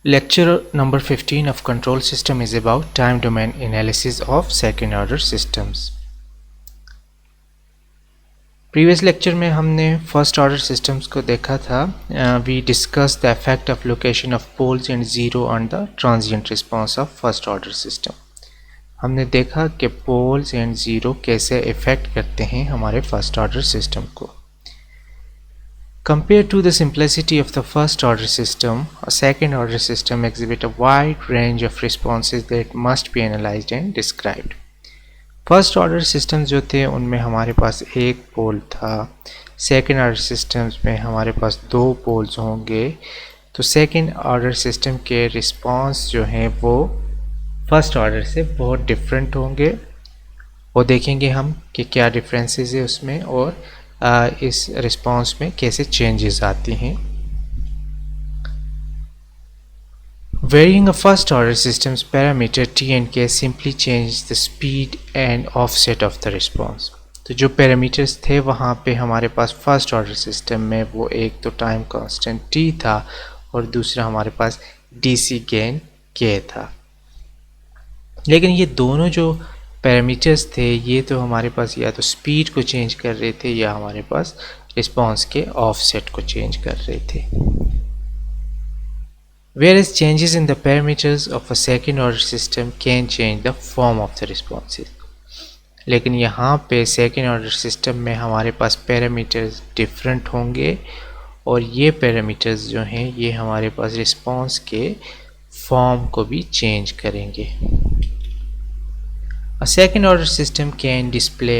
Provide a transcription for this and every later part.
Lecture number 15 of control system is about time domain analysis of second order systems. Previous lecture में हमने first order systems को देखा था. We discussed the effect of location of poles and zero on the transient response of first order system. हमने देखा कि poles and zero कैसे affect करते हैं हमारे first order system को. Compared to the simplicity of the first order system, a second order system exhibits a wide range of responses that must be analyzed and described. First order systems जो थे उनमें हमारे पास एक पोल था. Second order systems में हमारे पास दो poles होंगे. तो second order system के response जो हैं वो first order से बहुत different होंगे. वो देखेंगे हम कि क्या differences है उसमें और इस रिस्पॉन्स में कैसे चेंजेस आती हैं. Varying a first order system's parameter t and k simply change the speed and offset of the response. तो जो पैरामीटर्स थे वहाँ पे हमारे पास फर्स्ट ऑर्डर सिस्टम में वो एक तो टाइम कांस्टेंट t था और दूसरा हमारे पास dc गेन k था. लेकिन ये दोनों जो पैरामीटर्स थे ये तो हमारे पास या तो स्पीड को चेंज कर रहे थे या हमारे पास रिस्पांस के ऑफसेट को चेंज कर रहे थे. Whereas changes in the parameters of a second order system can change the form of the responses. लेकिन यहाँ पे सेकेंड ऑर्डर सिस्टम में हमारे पास पैरामीटर्स डिफरेंट होंगे और ये पैरामीटर्स जो हैं ये हमारे पास रिस्पांस के फॉर्म को भी चेंज करेंगे. A second order system can display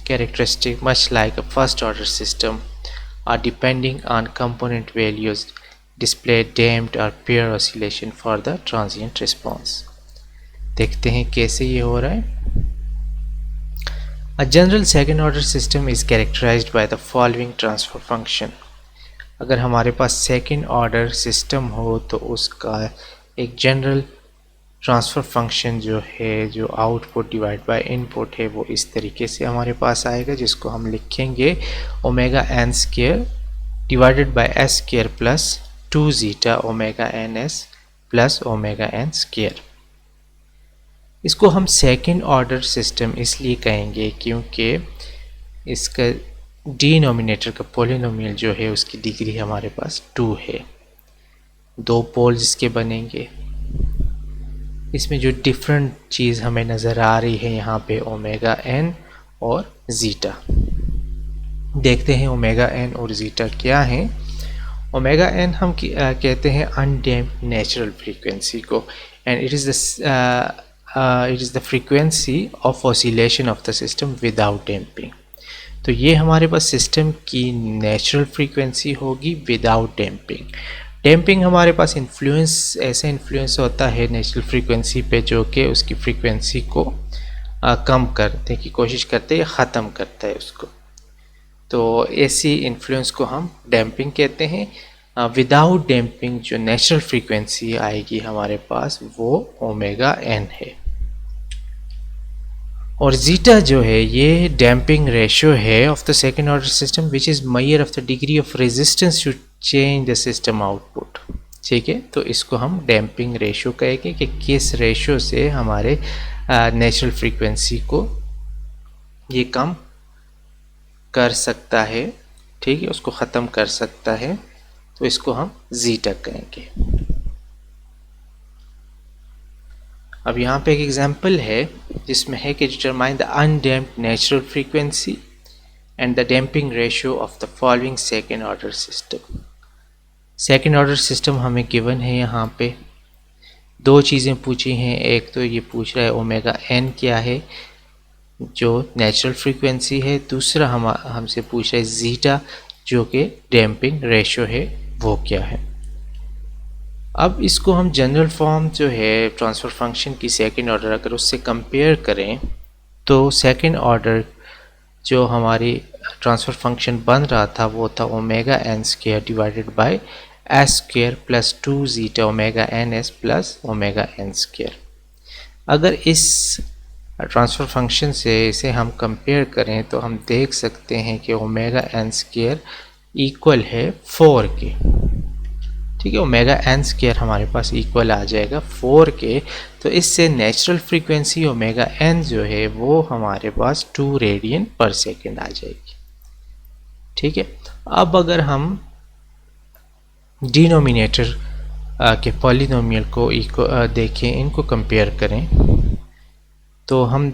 characteristics much like a first order system or depending on component values display damped or pair oscillation for the transient response. देखते हैं कैसे ये हो रहा है. A general second order system is characterized by the following transfer function. अगर हमारे पास second order system हो तो उसका एक general ट्रांसफ़र फंक्शन जो है जो आउटपुट डिवाइड बाय इनपुट है वो इस तरीके से हमारे पास आएगा जिसको हम लिखेंगे omega n square divided by s square plus 2 zeta omega n s plus omega n square. इसको हम सेकेंड ऑर्डर सिस्टम इसलिए कहेंगे क्योंकि इसका डिनोमिनेटर का पोलिनोमियल जो है उसकी डिग्री हमारे पास 2 है. दो पोल्स इसके बनेंगे. इसमें जो डिफरेंट चीज़ हमें नज़र आ रही है यहाँ पे ओमेगा एन और ज़ीटा. देखते हैं ओमेगा एन और ज़ीटा क्या है. ओमेगा एन हम कहते हैं अनडैम्प्ड नेचुरल फ्रीक्वेंसी को and it is the frequency of oscillation of the system without damping. तो ये हमारे पास सिस्टम की नेचुरल फ्रीक्वेंसी होगी विदाउट डैम्पिंग. डैम्पिंग हमारे पास इन्फ्लुएंस ऐसे इन्फ्लुएंस होता है नेचुरल फ्रीक्वेंसी पे जो कि उसकी फ्रीक्वेंसी को कम करने की कोशिश करते हैं या ख़त्म करता है उसको. तो ऐसी इन्फ्लुएंस को हम डैम्पिंग कहते हैं. विदाउट डैम्पिंग जो नेचुरल फ्रीक्वेंसी आएगी हमारे पास वो ओमेगा एन है. और ज़ीटा जो है ये डैम्पिंग रेशियो है of the second order system which is measure of the degree of resistance to change the system output. ठीक है, तो इसको हम डैम्पिंग रेशियो कहेंगे कि किस रेशियो से हमारे नेचुरल फ्रीक्वेंसी को ये कम कर सकता है. ठीक है, उसको ख़त्म कर सकता है. तो इसको हम ज़ीटा कहेंगे. अब यहाँ पे एक एग्जांपल है जिसमें है कि determine the undamped natural frequency and the damping ratio of the following second order system. Second order system हमें गिवन है. यहाँ पे दो चीज़ें पूछी हैं. एक तो ये पूछ रहा है ओमेगा एन क्या है जो नेचुरल फ्रीक्वेंसी है. दूसरा हमसे पूछ रहा है ज़ीटा जो कि डैम्पिंग रेशियो है वो क्या है. अब इसको हम जनरल फॉर्म जो है ट्रांसफ़र फंक्शन की सेकेंड ऑर्डर अगर उससे कंपेयर करें तो सेकेंड ऑर्डर जो हमारी ट्रांसफ़र फंक्शन बन रहा था वो था omega n square divided by s square plus 2 zeta omega n s plus omega n square. अगर इस ट्रांसफ़र फंक्शन से इसे हम कंपेयर करें तो हम देख सकते हैं कि ओमेगा एन स्क्वायर इक्वल है 4 के. ठीक है। ओमेगा एन स्क्वायर हमारे पास इक्वल आ जाएगा 4 के, तो इससे नेचुरल फ्रीक्वेंसी ओमेगा एन जो है वो हमारे पास 2 रेडियन पर सेकेंड आ जाएगी। ठीक है। अब अगर हम डिनोमिनेटर के पॉलिनोमियल को देखें, इनको कंपेयर करें, तो हम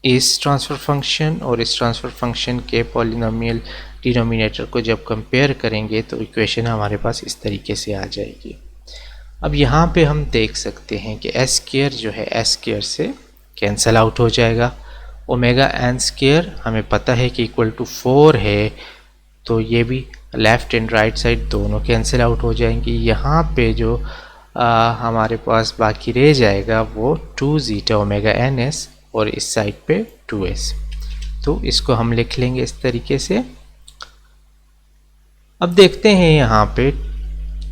इस ट्रांसफ़र फंक्शन और इस ट्रांसफ़र फंक्शन के पॉलिनोमियल डिनोमिनेटर को जब कंपेयर करेंगे तो इक्वेशन हमारे पास इस तरीके से आ जाएगी। अब यहाँ पे हम देख सकते हैं कि एस स्क्वायर जो है एस स्क्वायर से कैंसिल आउट हो जाएगा। ओमेगा एन स्क्वायर हमें पता है कि इक्वल टू 4 है, तो ये भी लेफ़्ट एंड राइट साइड दोनों कैंसिल आउट हो जाएंगी। यहाँ पे जो हमारे पास बाकी रह जाएगा वो 2 ज़ीटा ओमेगा एन एस और इस साइड पे 2s, तो इसको हम लिख लेंगे इस तरीके से। अब देखते हैं यहाँ पे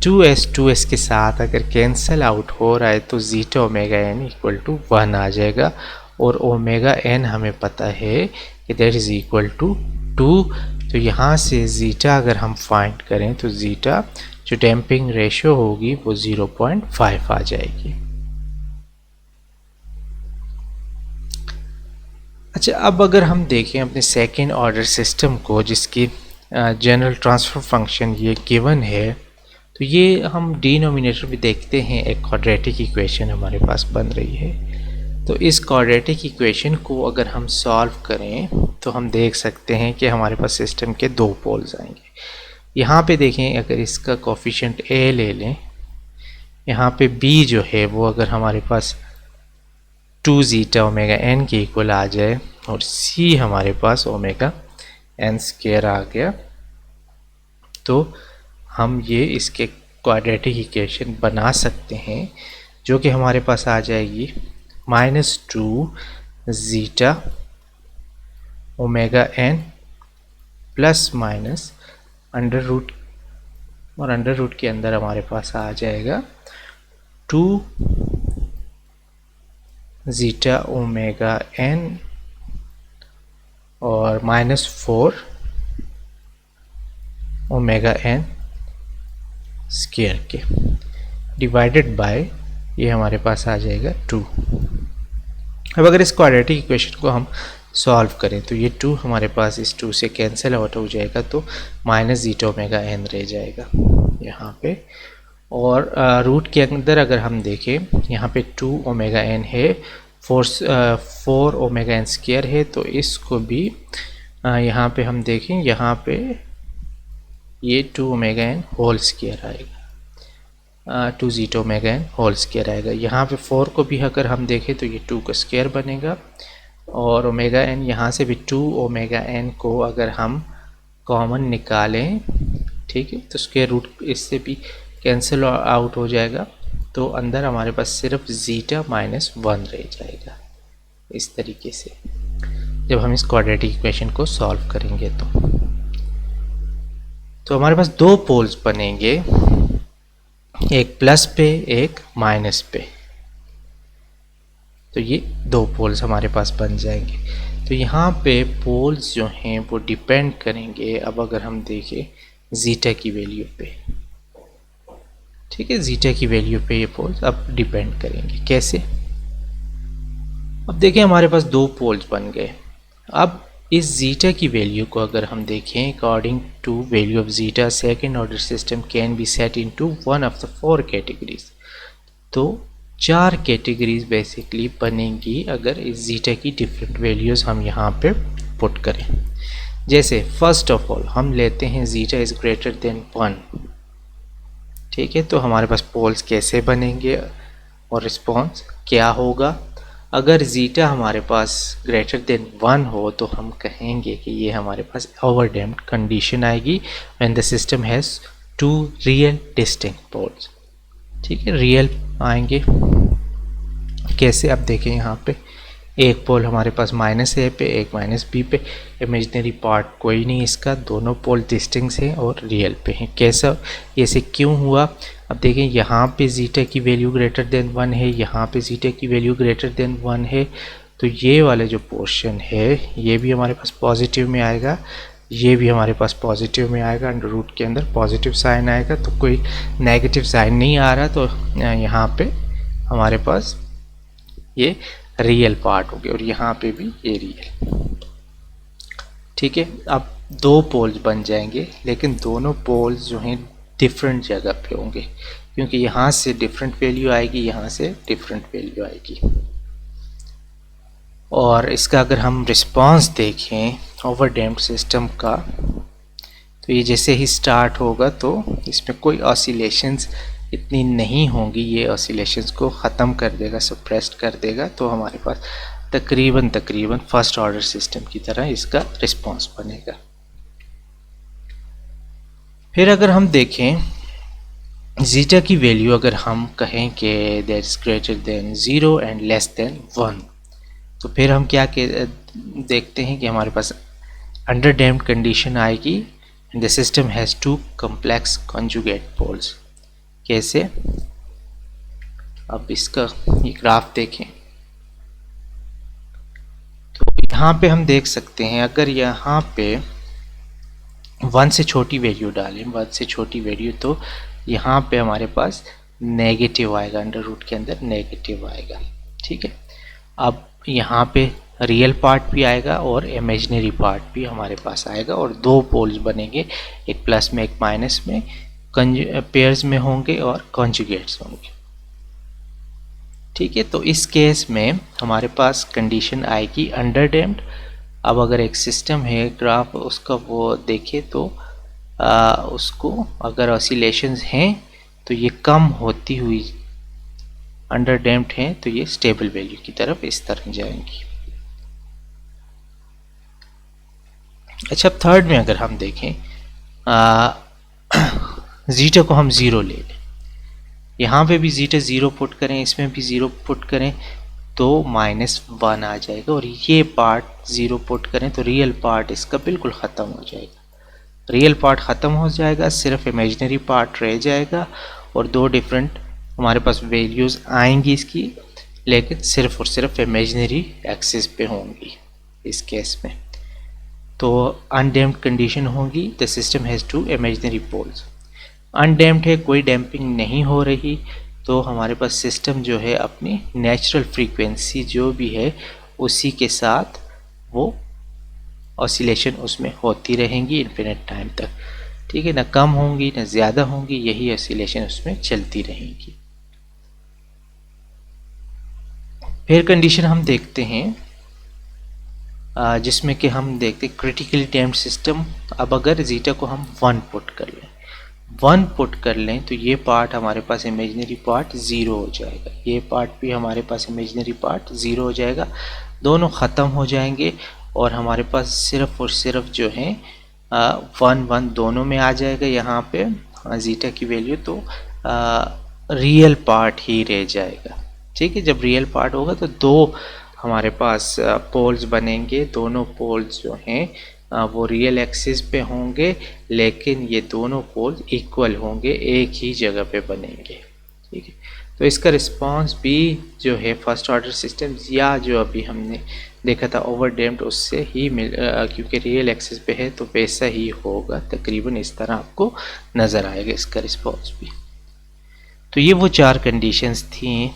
2s के साथ अगर कैंसिल आउट हो रहा है तो zeta omega n equal to 1 आ जाएगा, और ओमेगा एन हमें पता है कि दैट इज़ इक्वल टू 2। तो यहाँ से ज़ीटा अगर हम फाइंड करें तो ज़ीटा जो डैम्पिंग रेशियो होगी वो 0.5 आ जाएगी। अच्छा, अब अगर हम देखें अपने सेकेंड ऑर्डर सिस्टम को जिसकी जनरल ट्रांसफ़र फंक्शन ये गिवन है, तो ये हम डिनोमिनेटर भी देखते हैं एक क्वाड्रेटिक इक्वेशन हमारे पास बन रही है। तो इस क्वाड्रेटिक इक्वेशन को अगर हम सॉल्व करें तो हम देख सकते हैं कि हमारे पास सिस्टम के 2 पोल्स आएंगे। यहाँ पे देखें, अगर इसका कोफिशिएंट a ले लें, यहाँ पे b जो है वो अगर हमारे पास 2 ज़ीटा ओमेगा एन के इक्वल आ जाए और c हमारे पास ओमेगा एन स्क्वायर आ गया, तो हम ये इसके क्वाड्रेटिक इक्वेशन बना सकते हैं जो कि हमारे पास आ जाएगी -2 zeta omega n plus minus under root, और अंडर रूट के अंदर हमारे पास आ जाएगा 2 ज़ीटा ओमेगा एन और -4 ओमेगा एन स्क्वायर के डिवाइडेड बाय ये हमारे पास आ जाएगा 2। अब अगर इस क्वाड्रेटिक इक्वेशन को हम सॉल्व करें तो ये 2 हमारे पास इस 2 से कैंसिल आउट हो जाएगा, तो माइनस ज़ीटा ओमेगा एन रह जाएगा यहाँ पे। और रूट के अंदर अगर हम देखें, यहाँ पे 2 ओमेगा एन है, 4 ओमेगा एन स्क्वायर है, तो इसको भी यहाँ पे हम देखें, यहाँ पे ये 2 ओमेगा एन होल स्क्वायर आएगा, 2 zeta omega n whole square आएगा। यहाँ पे 4 को भी अगर हम देखें तो ये 2 का स्क्वायर बनेगा, और ओमेगा एन यहाँ से भी 2 ओमेगा एन को अगर हम कॉमन निकालें, ठीक है, तो स्क्वायर रूट इससे भी कैंसिल आउट हो जाएगा, तो अंदर हमारे पास सिर्फ ज़ीटा -1 रह जाएगा इस तरीके से जब हम इस क्वाड्रेटिक इक्वेशन को सॉल्व करेंगे। तो हमारे पास 2 पोल्स बनेंगे, एक प्लस पे एक माइनस पे, तो ये 2 पोल्स हमारे पास बन जाएंगे। तो यहाँ पे पोल्स जो हैं वो डिपेंड करेंगे, अब अगर हम देखें ज़ीटा की वैल्यू पे, ठीक है, ज़ीटा की वैल्यू पे ये पोल्स अब डिपेंड करेंगे। कैसे? अब देखें हमारे पास 2 पोल्स बन गए। अब इस ज़ीटा की वैल्यू को अगर हम देखें, according to value of zeta second order system can be set into one of the 4 categories. तो 4 कैटेगरीज बेसिकली बनेंगी अगर इस ज़ीटा की डिफरेंट वैल्यूज़ हम यहाँ पे पुट करें। जैसे फर्स्ट ऑफ ऑल हम लेते हैं ज़ीटा इज़ ग्रेटर देन 1, ठीक है, तो हमारे पास पोल्स कैसे बनेंगे और रिस्पॉन्स क्या होगा। अगर ज़ीटा हमारे पास ग्रेटर देन 1 हो तो हम कहेंगे कि ये हमारे पास ओवरडैम्प्ड कंडीशन आएगी when the system has 2 real distinct poles, ठीक है, रियल आएंगे। कैसे? अब देखें यहाँ पे एक पोल हमारे पास -a पे, एक -b पे, इमेजिनरी पार्ट कोई नहीं इसका, दोनों पोल डिस्टिंक्ट हैं और रियल पे हैं। कैसा, ऐसे क्यों हुआ? अब देखें यहाँ पे ज़ीटा की वैल्यू ग्रेटर देन 1 है, यहाँ पे ज़ीटा की वैल्यू ग्रेटर देन 1 है, तो ये वाला जो पोर्शन है ये भी हमारे पास पॉजिटिव में आएगा, ये भी हमारे पास पॉजिटिव में आएगा, अंडर रूट के अंदर पॉजिटिव साइन आएगा, तो कोई नेगेटिव साइन नहीं आ रहा, तो यहाँ पे हमारे पास ये रियल पार्ट हो गया और यहाँ पे भी ये रियल। ठीक है, अब दो पोल्स बन जाएंगे, लेकिन दोनों पोल्स जो हैं डिफरेंट जगह पे होंगे, क्योंकि यहाँ से डिफरेंट वैल्यू आएगी, यहाँ से डिफरेंट वैल्यू आएगी। और इसका अगर हम रिस्पांस देखें ओवरडैम्प्ड सिस्टम का, तो ये जैसे ही स्टार्ट होगा तो इसमें कोई ऑसिलेशंस इतनी नहीं होंगी, ये ऑसिलेशंस को ख़त्म कर देगा, सप्रेस्ड कर देगा, तो हमारे पास तकरीबन फर्स्ट ऑर्डर सिस्टम की तरह इसका रिस्पांस बनेगा। फिर अगर हम देखें जीटा की वैल्यू, अगर हम कहें कि that is greater than 0 and less than 1, तो फिर हम क्या देखते हैं कि हमारे पास अंडर डैम्प्ड कंडीशन आएगी and the system has two complex conjugate poles. कैसे? अब इसका ये ग्राफ देखें तो यहाँ पे हम देख सकते हैं, अगर यहाँ पे 1 से छोटी वैल्यू डालें, 1 से छोटी वैल्यू, तो यहाँ पे हमारे पास नेगेटिव आएगा, अंडर रूट के अंदर नेगेटिव आएगा। ठीक है, अब यहाँ पे रियल पार्ट भी आएगा और इमेजिनरी पार्ट भी हमारे पास आएगा और दो पोल्स बनेंगे, एक प्लस में एक माइनस में, पेयर्स में होंगे और कॉन्जुगेट्स होंगे। ठीक है, तो इस केस में हमारे पास कंडीशन आएगी अंडर डैम्प्ड। अब अगर एक सिस्टम है, ग्राफ उसका वो देखे तो उसको अगर ऑसिलेशंस हैं तो ये कम होती हुई अंडर डैम्प्ड हैं, तो ये स्टेबल वैल्यू की तरफ इस तरह जाएंगी। अच्छा, थर्ड में अगर हम देखें जीटा को हम 0 ले लें, यहाँ पे भी जीटा 0 पुट करें, इसमें भी 0 पुट करें तो -1 आ जाएगा, और ये पार्ट 0 पुट करें तो रियल पार्ट इसका बिल्कुल ख़त्म हो जाएगा। रियल पार्ट ख़त्म हो जाएगा, सिर्फ इमेजिनरी पार्ट रह जाएगा और दो डिफरेंट हमारे पास वैल्यूज़ आएंगी इसकी, लेकिन सिर्फ और सिर्फ इमेजिनरी एक्सिस पे होंगी इस केस में। तो अनडैम्प्ड कंडीशन होगी, the system has two imaginary poles. Undamped है, कोई डैम्पिंग नहीं हो रही, तो हमारे पास सिस्टम जो है अपनी नेचुरल फ्रीक्वेंसी जो भी है उसी के साथ वो ऑसिलेशन उसमें होती रहेंगी इन्फिनिट टाइम तक। ठीक है, ना कम होंगी ना ज़्यादा होंगी, यही ऑसिलेशन उसमें चलती रहेंगी। फिर कंडीशन हम देखते हैं जिसमें कि हम देखते हैं क्रिटिकली डैम्प्ड सिस्टम। अब अगर जीटा को हम 1 पुट कर लें, 1 पुट कर लें तो ये पार्ट हमारे पास इमेजिनरी पार्ट 0 हो जाएगा, ये पार्ट भी हमारे पास इमेजिनरी पार्ट 0 हो जाएगा, दोनों ख़त्म हो जाएंगे और हमारे पास सिर्फ और सिर्फ जो है 1 दोनों में आ जाएगा यहाँ पे जीटा की वैल्यू, तो रियल पार्ट ही रह जाएगा। ठीक है, जब रियल पार्ट होगा तो दो हमारे पास पोल्स बनेंगे, दोनों पोल्स जो हैं वो रियल एक्सिस पे होंगे, लेकिन ये दोनों पोल्स इक्वल होंगे, एक ही जगह पे बनेंगे। ठीक है, तो इसका रिस्पांस भी जो है फर्स्ट ऑर्डर सिस्टम या जो अभी हमने देखा था ओवरडैम्प्ड उससे ही क्योंकि रियल एक्सिस पे है तो वैसा ही होगा, तकरीबन इस तरह आपको नज़र आएगा इसका रिस्पांस भी। तो ये वो 4 कंडीशंस थी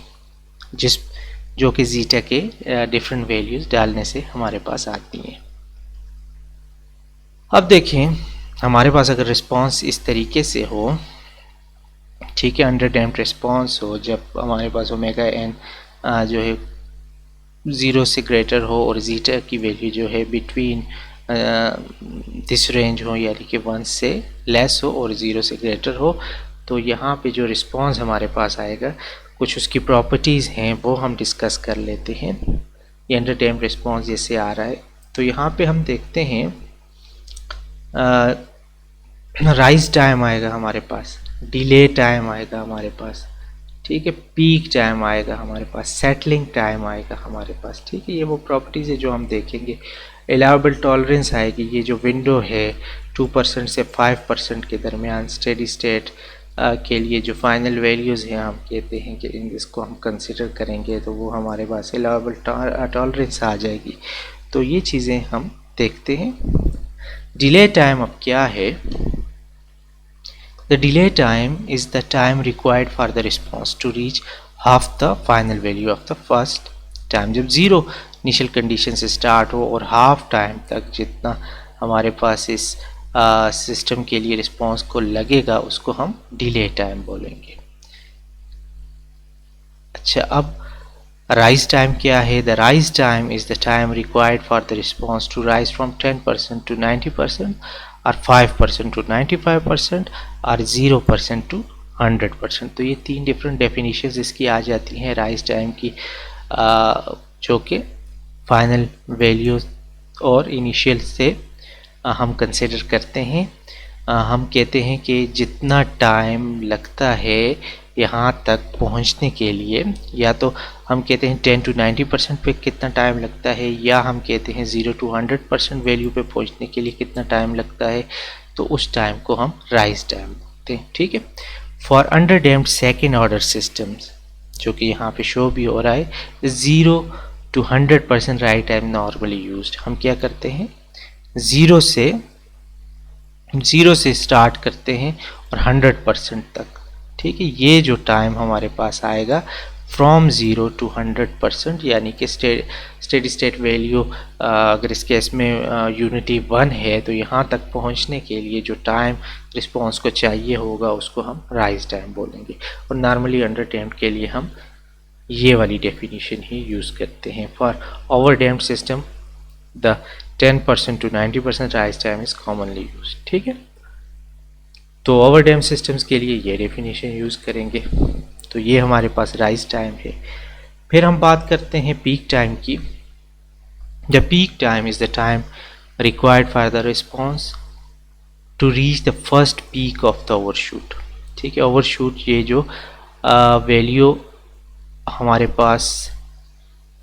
जो कि जीटा के डिफरेंट वैल्यूज़ डालने से हमारे पास आती हैं। अब देखें हमारे पास अगर रिस्पांस इस तरीके से हो, ठीक है, अंडर डैम्प्ड रिस्पांस हो, जब हमारे पास ओमेगा एन जो है 0 से ग्रेटर हो और जीटा की वैल्यू जो है बिटवीन दिस रेंज हो, यानी कि 1 से लेस हो और 0 से ग्रेटर हो, तो यहाँ पे जो रिस्पांस हमारे पास आएगा, कुछ उसकी प्रॉपर्टीज़ हैं वो हम डिस्कस कर लेते हैं। ये अंडर डैम्प्ड रिस्पांस जैसे आ रहा है, तो यहाँ पे हम देखते हैं राइज टाइम आएगा हमारे पास, डिले टाइम आएगा हमारे पास, ठीक है, पीक टाइम आएगा हमारे पास, सेटलिंग टाइम आएगा हमारे पास। ठीक है, ये वो प्रॉपर्टीज़ है जो हम देखेंगे। अलाउएबल टॉलरेंस आएगी, ये जो विंडो है 2% से 5% के दरमियान स्टेडी स्टेट के लिए जो फाइनल वैल्यूज़ हैं, हम कहते हैं कि इसको हम कंसिडर करेंगे तो वो हमारे पास अलाउएबल टॉलरेंस आ जाएगी। तो ये चीज़ें हम देखते हैं। डिले टाइम अब क्या है? The delay time is the time required for the response to reach half the final value of the first time. जब ज़ीरो इनिशियल कंडीशन से स्टार्ट हो और हाफ टाइम तक जितना हमारे पास इस सिस्टम के लिए रिस्पॉन्स को लगेगा उसको हम डिले टाइम बोलेंगे। अच्छा, अब राइज टाइम क्या है? The rise time is the time required for the response to rise from 10% to 90% और 5% to 95% और 0% to 100%। तो ये तीन डिफरेंट डेफिनेशंस इसकी आ जाती हैं राइज टाइम की, जो कि फाइनल वैल्यू और इनिशियल से हम कंसिडर करते हैं। हम कहते हैं कि जितना टाइम लगता है यहाँ तक पहुँचने के लिए, या तो हम कहते हैं 10 to 90% पे कितना टाइम लगता है, या हम कहते हैं 0 to 100% वैल्यू पे पहुँचने के लिए कितना टाइम लगता है, तो उस टाइम को हम राइज टाइम बोलते हैं। ठीक है। For under damped second order systems, जो कि यहाँ पे शो भी हो रहा है, 0 to 100% rise time normally used. हम क्या करते हैं, ज़ीरो से स्टार्ट करते हैं और 100% तक। ठीक है, ये जो टाइम हमारे पास आएगा फ्रॉम 0 to 100%, यानी कि स्टेडी स्टेट वैल्यू अगर इस केस में यूनिटी 1 है तो यहाँ तक पहुँचने के लिए जो टाइम रिस्पॉन्स को चाहिए होगा उसको हम राइज टाइम बोलेंगे। और नॉर्मली अंडर डैम्ड के लिए हम ये वाली डेफिनेशन ही यूज़ करते हैं। For over damped system the 10% to 90% rise time is commonly use. ठीक है, तो ओवर डैम्ड सिस्टम्स के लिए ये डेफिनेशन यूज़ करेंगे। तो ये हमारे पास राइज टाइम है। फिर हम बात करते हैं पीक टाइम की। The peak time is the time required for the response to reach the first peak of the overshoot. ठीक है, ओवरशूट ये जो वैल्यू हमारे पास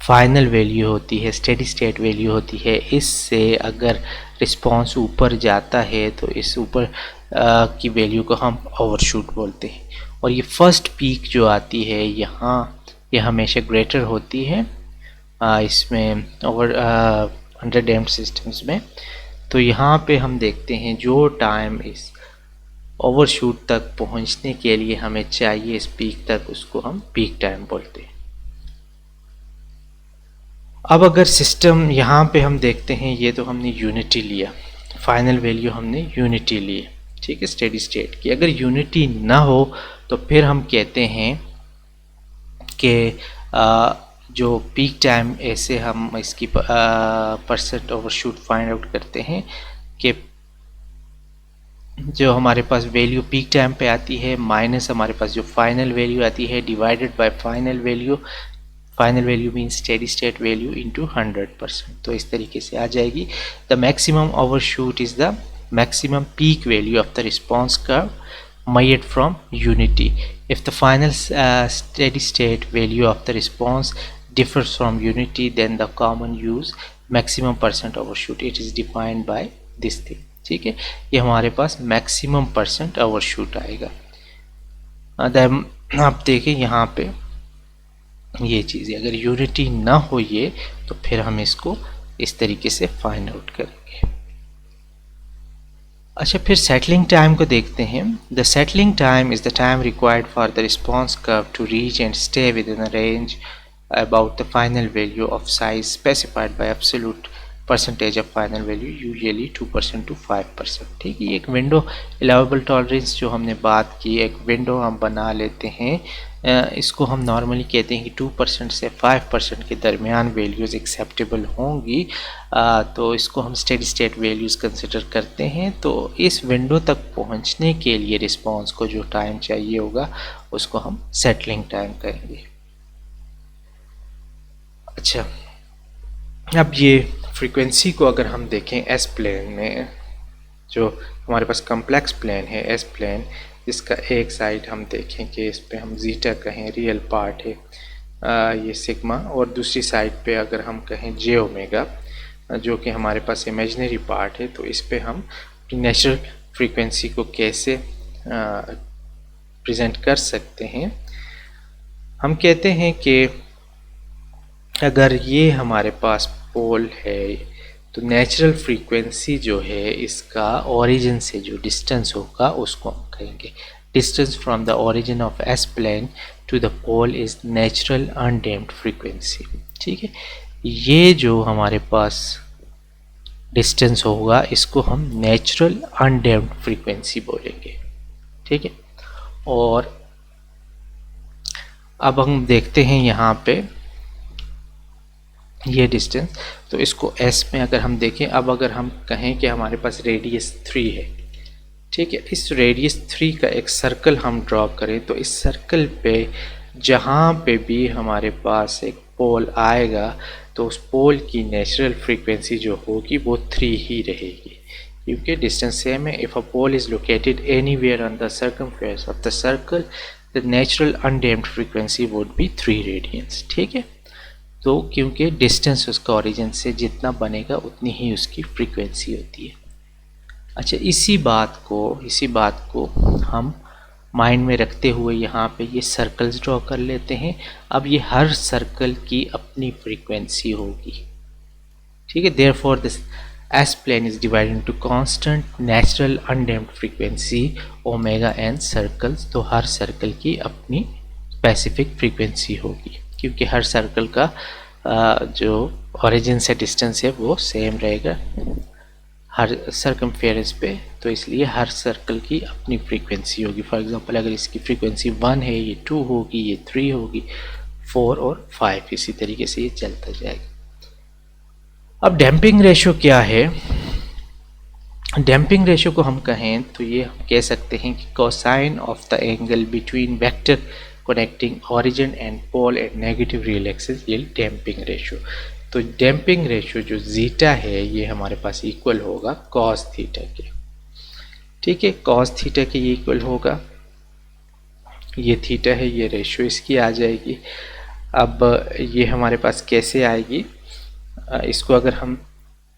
फाइनल वैल्यू होती है, स्टेडी स्टेट वैल्यू होती है, इससे अगर रिस्पॉन्स ऊपर जाता है तो इस ऊपर की वैल्यू को हम ओवरशूट बोलते हैं। और ये फर्स्ट पीक जो आती है यहाँ, ये हमेशा ग्रेटर होती है इसमें ओवर अंडर डैम्ड सिस्टम्स में। तो यहाँ पे हम देखते हैं जो टाइम इस ओवरशूट तक पहुँचने के लिए हमें चाहिए इस पीक तक, उसको हम पीक टाइम बोलते हैं। अब अगर सिस्टम यहाँ पे हम देखते हैं, ये तो हमने यूनिटी लिया, फाइनल वैल्यू हमने यूनिटी ली, ठीक है, स्टेडी स्टेट की। अगर यूनिटी ना हो तो फिर हम कहते हैं कि जो पीक टाइम, ऐसे हम इसकी परसेंट ओवरशूट फाइंड आउट करते हैं कि जो हमारे पास वैल्यू पीक टाइम पे आती है माइनस हमारे पास जो फाइनल वैल्यू आती है divided by final value. Final value mean steady state value into 100%। तो इस तरीके से आ जाएगी। The maximum overshoot is the maximum peak value of the response curve measured from unity. If the final steady state value of the response differs from unity, then the common use maximum percent overshoot. It is defined by this thing. ठीक है, ये हमारे पास maximum percent overshoot आएगा। आप देखें यहाँ पे ये चीज़ें, अगर यूनिटी ना हो ये, तो फिर हम इसको इस तरीके से फाइंड आउट करेंगे। अच्छा, फिर सेटलिंग टाइम को देखते हैं। The settling time is the time required for the response curve to reach and stay within a range about the final value of size specified by absolute percentage of final value, usually 2% to 5%। ठीक है, एक window allowable tolerance जो हमने बात की, एक window हम बना लेते हैं। इसको हम नॉर्मली कहते हैं कि 2% से 5% के दरमियान वैल्यूज़ एक्सेप्टेबल होंगी, तो इसको हम स्टेडी स्टेट वैल्यूज़ कंसिडर करते हैं। तो इस विंडो तक पहुंचने के लिए रिस्पॉन्स को जो टाइम चाहिए होगा उसको हम सेटलिंग टाइम कहेंगे। अच्छा, अब ये फ्रीक्वेंसी को अगर हम देखें एस प्लेन में, जो हमारे पास कम्प्लेक्स प्लेन है एस प्लेन, इसका एक साइड हम देखें कि इस पे हम जीटा कहें, रियल पार्ट है ये सिग्मा, और दूसरी साइड पे अगर हम कहें जे ओमेगा जो कि हमारे पास इमेजिनरी पार्ट है, तो इस पे हम नेचुरल फ्रीक्वेंसी को कैसे प्रेजेंट कर सकते हैं। हम कहते हैं कि अगर ये हमारे पास पोल है, तो नेचुरल फ्रीक्वेंसी जो है इसका ओरिजिन से जो डिस्टेंस होगा उसको हम कहेंगे distance from the origin of s plane to the pole is natural undamped frequency. ठीक है, ये जो हमारे पास डिस्टेंस होगा इसको हम नेचुरल अनडैम्प्ड फ्रीक्वेंसी बोलेंगे। ठीक है, और अब हम देखते हैं यहाँ पे ये डिस्टेंस, तो इसको s में अगर हम देखें, अब अगर हम कहें कि हमारे पास रेडियस 3 है, ठीक है, इस रेडियस 3 का एक सर्कल हम ड्रॉ करें तो इस सर्कल पे जहाँ पे भी हमारे पास एक पोल आएगा तो उस पोल की नेचुरल फ्रीक्वेंसी जो होगी वो 3 ही रहेगी, क्योंकि डिस्टेंस सेम है। If a pole is located anywhere on the circumference of the circle the natural undamped frequency would be 3 radians. ठीक है, तो क्योंकि डिस्टेंस उसका ओरिजिन से जितना बनेगा उतनी ही उसकी फ्रीक्वेंसी होती है। अच्छा, इसी बात को हम माइंड में रखते हुए यहाँ पे ये सर्कल्स ड्रॉ कर लेते हैं। अब ये हर सर्कल की अपनी फ्रीक्वेंसी होगी। ठीक है, therefore this s plane is divided into constant natural undamped frequency omega n circles. तो हर सर्कल की अपनी स्पेसिफिक फ्रीक्वेंसी होगी, क्योंकि हर सर्कल का जो ओरिजिन से डिस्टेंस है वो सेम रहेगा हर सर्कमफेरेंस पे, तो इसलिए हर सर्कल की अपनी फ्रीक्वेंसी होगी। फॉर एग्जांपल अगर इसकी फ्रीक्वेंसी 1 है, ये 2 होगी, ये 3 होगी, 4 और 5, इसी तरीके से ये चलता जाएगा। अब डैम्पिंग रेशो क्या है? डैम्पिंग रेशो को हम कहें तो ये हम कह सकते हैं कि cosine of the angle between vector connecting origin and pole at negative real axis ये डैम्पिंग रेशो। तो डैम्पिंग रेशो जो जीटा है ये हमारे पास इक्वल होगा कॉस थीटा के। ठीक है, कॉस थीटा के ये इक्वल होगा, ये थीटा है, ये रेशो इसकी आ जाएगी। अब ये हमारे पास कैसे आएगी, इसको अगर हम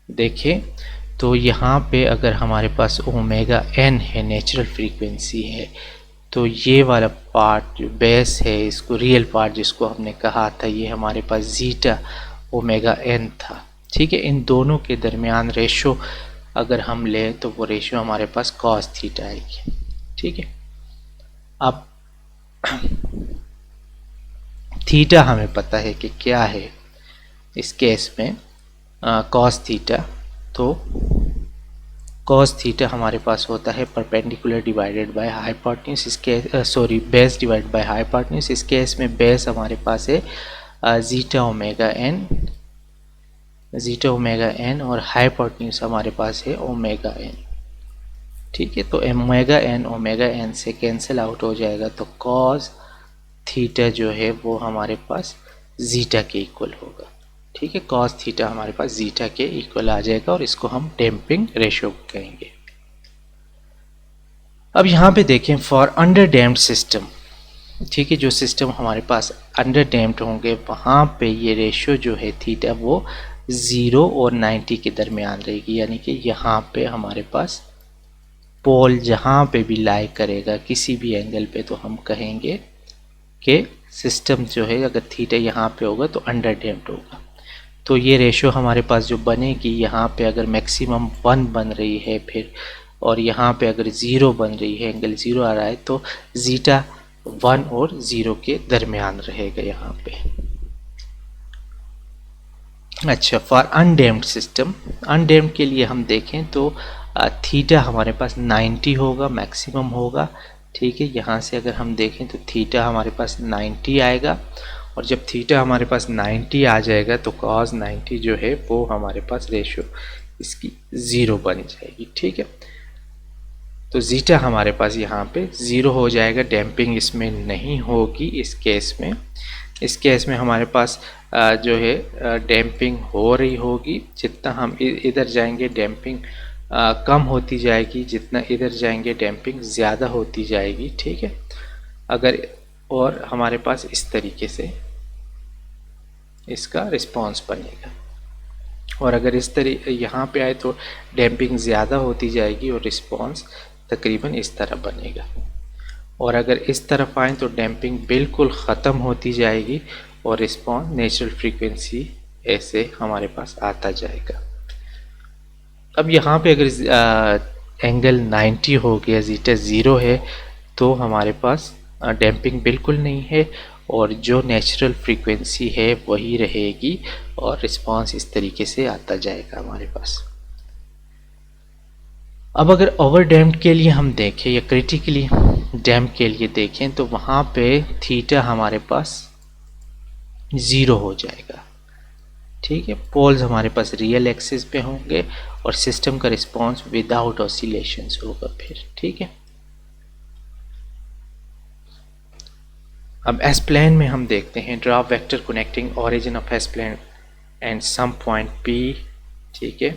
देखें तो यहाँ पे अगर हमारे पास ओमेगा एन है, नेचुरल फ्रीक्वेंसी है, तो ये वाला पार्ट जो बेस है, इसको रियल पार्ट जिसको हमने कहा था, ये हमारे पास जीटा ओमेगा एन था। ठीक है, इन दोनों के दरमियान रेशो अगर हम लें तो वो रेशो हमारे पास कॉस थीटा आएगी। ठीक है, अब थीटा हमें पता है कि क्या है इस केस में कॉस थीटा। तो कॉस थीटा हमारे पास होता है परपेंडिकुलर डिवाइडेड बाय हाइपोटेन्यूज, इसके sorry base divided by hypotenuse. इस केस में बेस हमारे पास है जीटा ओमेगा एन और हाइपोटेन्यूज हमारे पास है ओमेगा एन। ठीक है, तो ओमेगा एन से कैंसिल आउट हो जाएगा, तो कॉस थीटा जो है वो हमारे पास जीटा के इक्वल होगा। ठीक है, कॉस थीटा हमारे पास जीटा के इक्वल आ जाएगा और इसको हम डैम्पिंग रेशो कहेंगे। अब यहाँ पे देखें फॉर अंडर डैम्प्ड सिस्टम, ठीक है, जो सिस्टम हमारे पास अंडर डैम्प्ड होंगे वहाँ पे ये रेशो जो है थीटा वो 0 और 90 के दरमियान रहेगी। यानी कि यहाँ पे हमारे पास पोल जहाँ पे भी लाई करेगा किसी भी एंगल पे, तो हम कहेंगे कि सिस्टम जो है अगर थीटा यहाँ पे होगा तो अंडर डैम्प्ड होगा। तो ये रेशो हमारे पास जो बनेगी, यहाँ पे अगर मैक्सिमम 1 बन रही है फिर, और यहाँ पे अगर 0 बन रही है, एंगल 0 आ रहा है, तो जीटा 1 और 0 के दरमियान रहेगा यहाँ पे। अच्छा, फॉर अनडैम्प्ड सिस्टम, अनडैम्प्ड के लिए हम देखें तो थीटा हमारे पास 90 होगा, मैक्सिमम होगा। ठीक है, यहाँ से अगर हम देखें तो थीटा हमारे पास 90 आएगा, और जब थीटा हमारे पास 90 आ जाएगा तो cos 90 जो है वो हमारे पास रेशो इसकी 0 बन जाएगी। ठीक है, तो जीटा हमारे पास यहाँ पे 0 हो जाएगा, डैम्पिंग इसमें नहीं होगी इस केस में। इस केस में हमारे पास जो है डैम्पिंग हो रही होगी, जितना हम इधर जाएंगे डैम्पिंग कम होती जाएगी, जितना इधर जाएंगे डैम्पिंग ज़्यादा होती जाएगी। ठीक है, अगर और हमारे पास इस तरीके से इसका रिस्पांस बनेगा, और अगर इस तरीके यहाँ पे आए तो डैम्पिंग ज़्यादा होती जाएगी और रिस्पांस तकरीबन इस तरह बनेगा, और अगर इस तरफ आए तो डैम्पिंग बिल्कुल ख़त्म होती जाएगी और रिस्पांस नेचुरल फ्रीक्वेंसी ऐसे हमारे पास आता जाएगा। अब यहाँ पे अगर एंगल 90 हो गया, जीटा 0 है, तो हमारे पास डैम्पिंग बिल्कुल नहीं है और जो नेचुरल फ्रीक्वेंसी है वही रहेगी और रिस्पांस इस तरीके से आता जाएगा हमारे पास। अब अगर ओवर डैम्प्ड के लिए हम देखें या क्रिटिकली डैम्प के लिए देखें तो वहाँ पे थीटा हमारे पास 0 हो जाएगा। ठीक है, पोल्स हमारे पास रियल एक्सिस पे होंगे और सिस्टम का रिस्पांस विदाउट ऑसिलेशंस होगा फिर। ठीक है, अब एस प्लेन में हम देखते हैं draw vector connecting origin of s plane and some point P. ठीक है,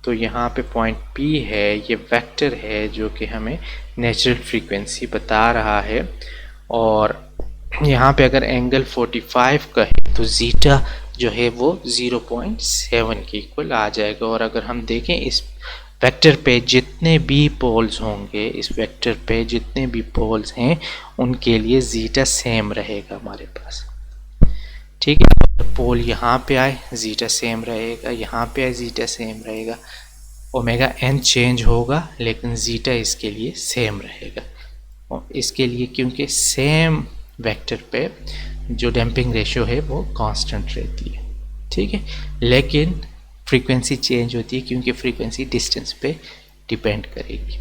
तो यहाँ पे पॉइंट पी है, ये वेक्टर है जो कि हमें नेचुरल फ्रीक्वेंसी बता रहा है और यहाँ पे अगर एंगल 45 का है तो जीटा जो है वो 0.7 के इक्वल आ जाएगा। और अगर हम देखें इस वेक्टर पे जितने भी पोल्स होंगे, इस वेक्टर पे जितने भी पोल्स हैं उनके लिए जीटा सेम रहेगा हमारे पास। ठीक है, अगर पोल यहाँ पे आए जीटा सेम रहेगा, यहाँ पे आए जीटा सेम रहेगा, ओमेगा एन चेंज होगा लेकिन जीटा इसके लिए सेम रहेगा। और इसके लिए क्योंकि सेम वेक्टर पे जो डैम्पिंग रेशियो है वो कांस्टेंट रहती है। ठीक है, लेकिन फ्रीक्वेंसी चेंज होती है क्योंकि फ्रीक्वेंसी डिस्टेंस पे डिपेंड करेगी।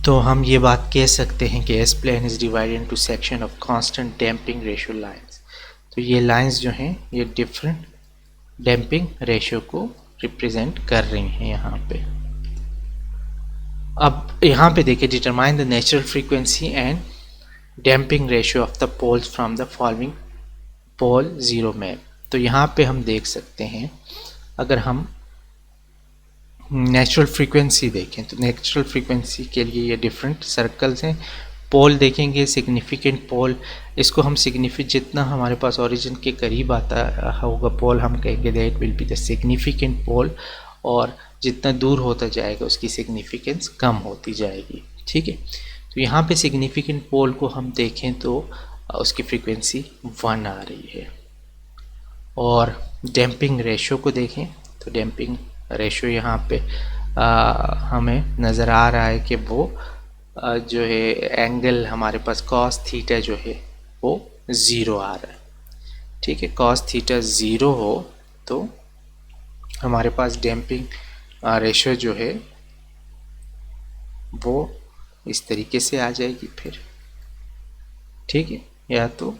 तो हम ये बात कह सकते हैं कि s plane is divided into section of constant damping ratio lines. तो ये लाइंस जो हैं ये डिफरेंट डैम्पिंग रेशियो को रिप्रेजेंट कर रही हैं यहाँ पे। अब यहाँ पे देखिए determine the natural frequency and damping ratio of the poles from the following pole zero map. तो यहाँ पे हम देख सकते हैं अगर हम नेचुरल फ्रीक्वेंसी देखें तो नेचुरल फ्रीक्वेंसी के लिए ये डिफरेंट सर्कल्स हैं। पोल देखेंगे सिग्निफिकेंट पोल, इसको हम जितना हमारे पास ओरिजिन के करीब आता होगा पोल हम कहेंगे that will be the significant pole, और जितना दूर होता जाएगा उसकी सिग्निफिकेंस कम होती जाएगी। ठीक है, तो यहाँ पे सिग्निफिकेंट पोल को हम देखें तो उसकी फ्रीक्वेंसी 1 आ रही है। और डैम्पिंग रेशियो को देखें तो डैम्पिंग रेशियो यहाँ पे हमें नज़र आ रहा है कि वो जो है एंगल हमारे पास कॉस थीटा जो है वो 0 आ रहा है। ठीक है, कॉस थीटा 0 हो तो हमारे पास डैम्पिंग रेशियो जो है वो इस तरीके से आ जाएगी फिर। ठीक है, या तो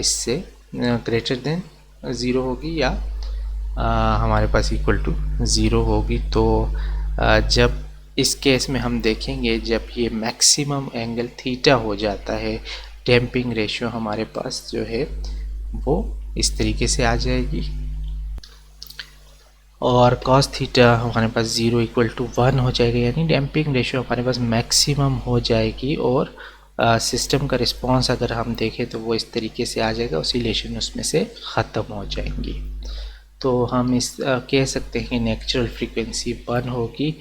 इससे ग्रेटर देन 0 होगी या हमारे पास इक्वल टू 0 होगी। तो जब इस केस में हम देखेंगे जब ये मैक्सिमम एंगल थीटा हो जाता है डैम्पिंग रेशियो हमारे पास जो है वो इस तरीके से आ जाएगी और cos थीटा हमारे पास 0 इक्वल टू 1 हो जाएगा, यानी डैम्पिंग रेशियो हमारे पास मैक्सिमम हो जाएगी और सिस्टम का रिस्पांस अगर हम देखें तो वो इस तरीके से आ जाएगा, ऑसिलेशन उसमें से ख़त्म हो जाएंगी। तो हम इस कह सकते हैं कि नेचुरल फ्रीक्वेंसी 1 होगी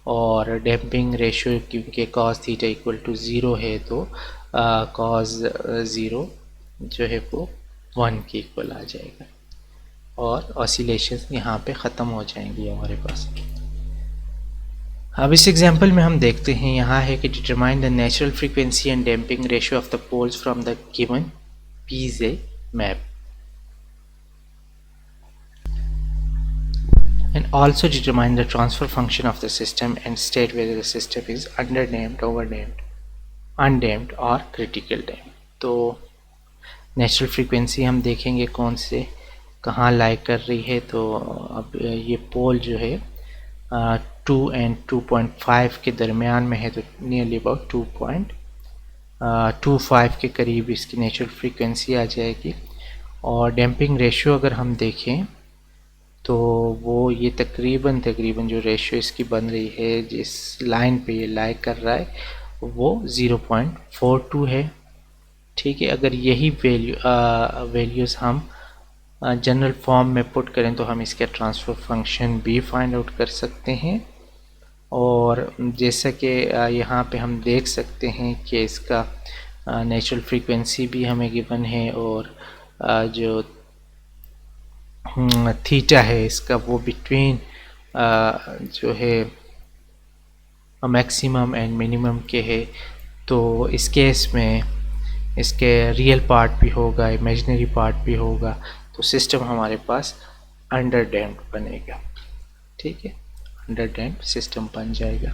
और डैम्पिंग रेशियो क्योंकि cos थीटा इक्वल टू 0 है तो cos 0 जो है वो 1 के इक्वल आ जाएगा और ऑसिलेशन यहाँ पे ख़त्म हो जाएंगी हमारे पास। अब इस एग्जांपल में हम देखते हैं यहाँ है कि determine the natural frequency and damping ratio of the poles from the given PZ map and also determine the transfer function of the system and state whether the system is underdamped, overdamped, undamped or critical damped। तो natural frequency हम देखेंगे कौन से कहाँ लाई कर रही है। तो अब ये पोल जो है 2 and 2.5 के दरमियान में है तो नियरली अबाउट 2.25 के करीब इसकी नेचुरल फ्रीक्वेंसी आ जाएगी। और डैम्पिंग रेशियो अगर हम देखें तो वो ये तकरीबन जो रेशियो इसकी बन रही है जिस लाइन पे ये लाई कर रहा है वो 0.42 है। ठीक है, अगर यही वैल्यूज़ हम जनरल फॉर्म में पुट करें तो हम इसके ट्रांसफ़र फंक्शन भी फाइंड आउट कर सकते हैं। और जैसा कि यहाँ पे हम देख सकते हैं कि इसका नेचुरल फ्रीक्वेंसी भी हमें गिवन है और जो थीटा है इसका वो बिटवीन जो है मैक्सिमम एंड मिनिमम के है, तो इस केस में इसके रियल पार्ट भी होगा, इमेजिनरी पार्ट भी होगा, तो सिस्टम हमारे पास अंडर डैम्प्ड बनेगा। ठीक है, अंडर डैम्प्ड सिस्टम बन जाएगा।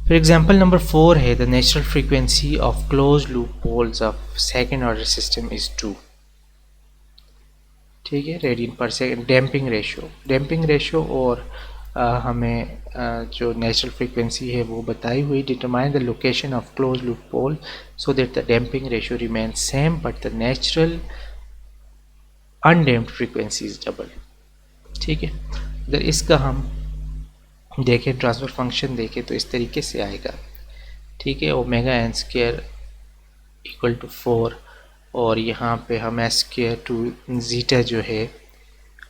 फिर एग्जांपल नंबर 4 है, the natural frequency of close loop poles of second order system is 2। ठीक है, रेडियन पर सेकेंड डैम्पिंग रेशो और हमें जो नेचुरल फ्रीक्वेंसी है वो बताई हुई। Determine the location of close loop pole so that the damping ratio remain same but the natural undamped frequency is double. ठीक है, अगर इसका हम देखें, ट्रांसफर फंक्शन देखें तो इस तरीके से आएगा। ठीक है, omega n square equal to 4 और यहाँ पे हम एस स्क्वायर टू जीटा जो है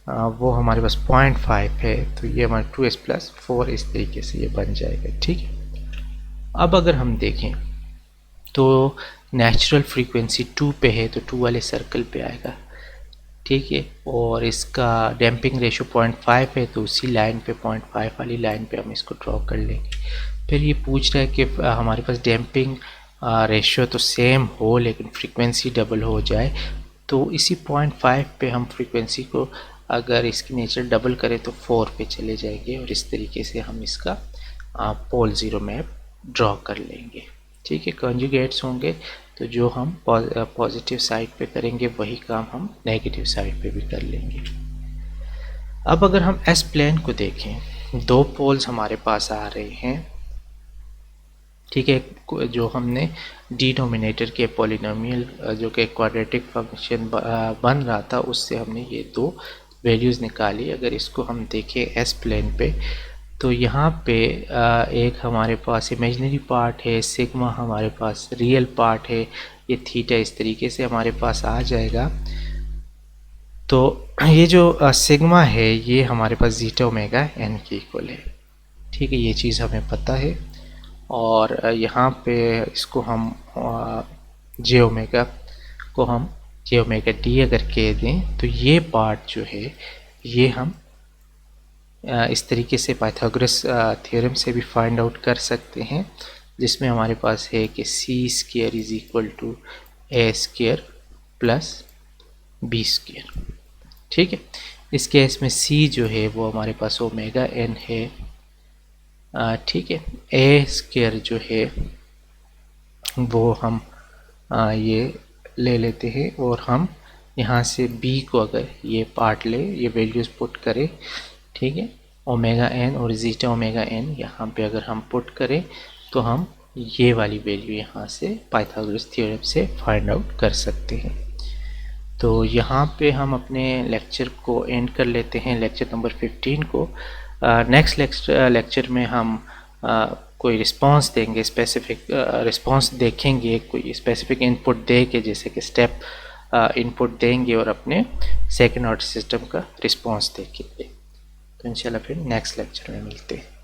वो हमारे पास 0.5 है, तो ये हमारा 2s प्लस 4 इस तरीके से ये बन जाएगा। ठीक है, अब अगर हम देखें तो नेचुरल फ्रीक्वेंसी 2 पे है तो 2 वाले सर्कल पे आएगा। ठीक है, और इसका डैम्पिंग रेशो 0.5 है तो उसी लाइन पे 0.5 वाली लाइन पे हम इसको ड्रॉ कर लेंगे। फिर ये पूछ रहा है कि हमारे पास डैम्पिंग रेशो तो सेम हो लेकिन फ्रीक्वेंसी डबल हो जाए, तो इसी 0.5 पे हम फ्रीक्वेंसी को अगर इसकी नेचर डबल करें तो 4 पे चले जाएंगे और इस तरीके से हम इसका पोल ज़ीरो मैप ड्रॉ कर लेंगे। ठीक है, कॉन्जुगेट्स होंगे तो जो हम पॉजिटिव साइड पे करेंगे वही काम हम नेगेटिव साइड पे भी कर लेंगे। अब अगर हम एस प्लेन को देखें, 2 पोल्स हमारे पास आ रहे हैं। ठीक है, जो हमने डिनोमिनेटर के पॉलिनोमियल जो कि क्वाड्रेटिक फंक्शन बन रहा था उससे हमने ये 2 वैल्यूज़ निकाली। अगर इसको हम देखें एस प्लेन पे तो यहाँ पे एक हमारे पास इमेजिनरी पार्ट है, सिग्मा हमारे पास रियल पार्ट है, ये थीटा इस तरीके से हमारे पास आ जाएगा। तो ये जो सिग्मा है ये हमारे पास जीटा ओमेगा एन के इक्वल है। ठीक है, ये चीज़ हमें पता है और यहाँ पे इसको हम जे ओमेगा को हम जे ओमेगा डी अगर कह दें तो ये पार्ट जो है ये हम इस तरीके से पाइथागोरस थ्योरम से भी फाइंड आउट कर सकते हैं, जिसमें हमारे पास है कि C square is equal to A square plus B square. ठीक है, इस केस में सी जो है वो हमारे पास ओमेगा एन है। ठीक है, ए स्क्वायर जो है वो हम ये ले लेते हैं और हम यहाँ से बी को अगर ये पार्ट ले, ये वैल्यूज़ पुट करें। ठीक है, ओमेगा एन और जीटा ओमेगा एन यहाँ पे अगर हम पुट करें तो हम ये वाली वैल्यू यहाँ से पाइथागोरस थ्योरम से फाइंड आउट कर सकते हैं। तो यहाँ पे हम अपने लेक्चर को एंड कर लेते हैं, लेक्चर नंबर 15 को। नेक्स्ट लेक्चर में हम कोई रिस्पांस देंगे, स्पेसिफिक रिस्पांस देखेंगे, कोई स्पेसिफिक इनपुट दे के जैसे कि स्टेप इनपुट देंगे और अपने सेकेंड ऑर्डर सिस्टम का रिस्पांस देखेंगे। तो इंशाल्लाह फिर नेक्स्ट लेक्चर में मिलते हैं।